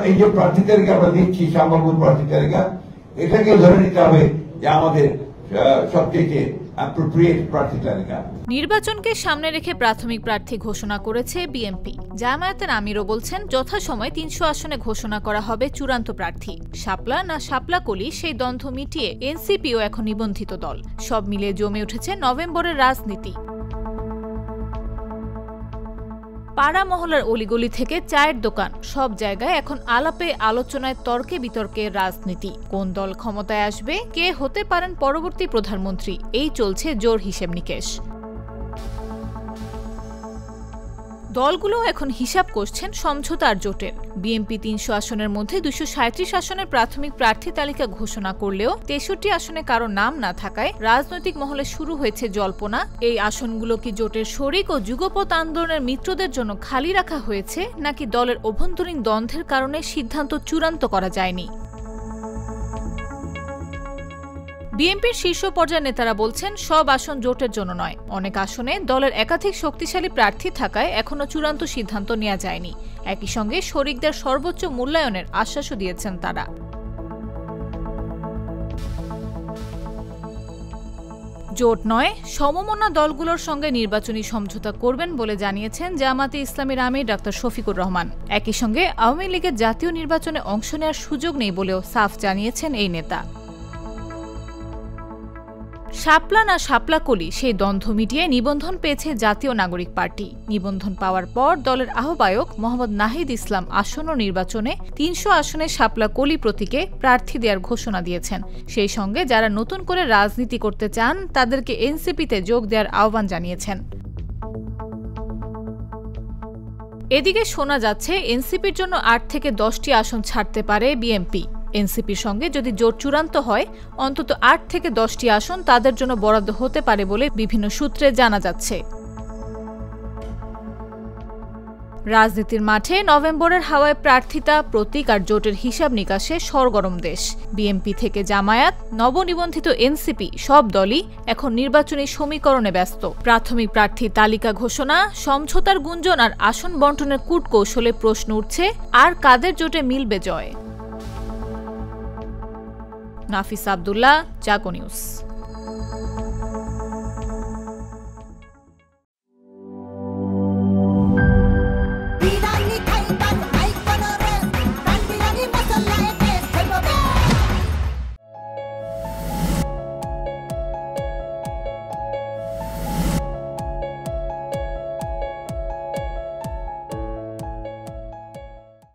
এই যে প্রার্থী তালিকা আমরা দিচ্ছি, সম্ভাব্য প্রার্থী তালিকা, এটাকে ধরে নিতে হবে যে আমাদের সবচেয়ে অ্যাপ্রোপ্রিয়েট প্রার্থী তালিকা। নির্বাচনকে সামনে রেখে প্রাথমিক প্রার্থী ঘোষণা করেছে বিএনপি। জামায়াতের আমিরও বলছেন যথাসময়ে ৩০০ আসনে ঘোষণা করা হবে চূড়ান্ত প্রার্থী। শাপলা না শাপলাকলি সেই দ্বন্দ্ব মিটিয়ে এনসিপিও এখন নিবন্ধিত দল। সব মিলিয়ে জমে উঠেছে নভেম্বরের রাজনীতি। পাড়া মহলার অলিগলি থেকে চায়ের দোকান, সব জায়গায় এখন আলাপে আলোচনায় তর্কে বিতর্কে রাজনীতি। কোন দল ক্ষমতায় আসবে, কে হতে পারেন পরবর্তী প্রধানমন্ত্রী, এই চলছে জোর হিসেব নিকেশ। দলগুলো এখন হিসাব করছেন সমঝোতা আর জোটের। বিএনপি ৩০০ আসনের মধ্যে ২৩৭ আসনের প্রাথমিক প্রার্থী তালিকা ঘোষণা করলেও ৬৩ আসনে কারো নাম না থাকায় রাজনৈতিক মহলে শুরু হয়েছে জল্পনা। এই আসনগুলো কি জোটের শরিক ও যুগপৎ আন্দোলনের মিত্রদের জন্য খালি রাখা হয়েছে, নাকি দলের অভ্যন্তরীণ দ্বন্দ্বের কারণে সিদ্ধান্ত চূড়ান্ত করা যায়নি? বিএনপির শীর্ষ পর্যায়ের নেতারা বলছেন সব আসন জোটের জন্য নয়। অনেক আসনে দলের একাধিক শক্তিশালী প্রার্থী থাকায় এখনো চূড়ান্ত সিদ্ধান্ত নেওয়া যায়নি। একই সঙ্গে শরিকদের সর্বোচ্চ মূল্যায়নের আশ্বাসও দিয়েছেন তারা। জোট নয়, সমমনা দলগুলোর সঙ্গে নির্বাচনী সমঝোতা করবেন বলে জানিয়েছেন জামায়াতে ইসলামীর আমির ডাক্তার শফিকুর রহমান। একই সঙ্গে আওয়ামী লীগের জাতীয় নির্বাচনে অংশ নেওয়ার সুযোগ নেই বলেও সাফ জানিয়েছেন এই নেতা। শাপলা না শাপলাকলি সেই দ্বন্দ্ব মিটিয়ে নিবন্ধন পেয়েছে জাতীয় নাগরিক পার্টি। নিবন্ধন পাওয়ার পর দলের আহ্বায়ক মোহাম্মদ নাহিদ ইসলাম আসন্ন নির্বাচনে ৩০০ আসনে শাপলাকলি প্রতীকে প্রার্থী দেওয়ার ঘোষণা দিয়েছেন। সেই সঙ্গে যারা নতুন করে রাজনীতি করতে চান তাদেরকে এনসিপিতে যোগ দেওয়ার আহ্বান জানিয়েছেন। এদিকে শোনা যাচ্ছে এনসিপির জন্য ৮ থেকে ১০টি আসন ছাড়তে পারে বিএনপি। এনসিপির সঙ্গে যদি জোট চূড়ান্ত হয় অন্তত ৮ থেকে ১০টি আসন তাদের জন্য বরাদ্দ হতে পারে বলে বিভিন্ন সূত্রে জানা যাচ্ছে। রাজনীতির মাঠে নভেম্বরের হাওয়ায় প্রার্থিতা, প্রতীক আর জোটের হিসাব নিকাশে সরগরম দেশ। বিএনপি থেকে জামায়াত, নবনিবন্ধিত এনসিপি সব দলই এখন নির্বাচনী সমীকরণে ব্যস্ত। প্রাথমিক প্রার্থী তালিকা ঘোষণা, সমঝোতার গুঞ্জন আর আসন বন্টনের কূটকৌশলে প্রশ্ন উঠছে আর কাদের জোটে মিলবে জয়। নাফিস আব্দুল্লাহ, জাগো নিউজ।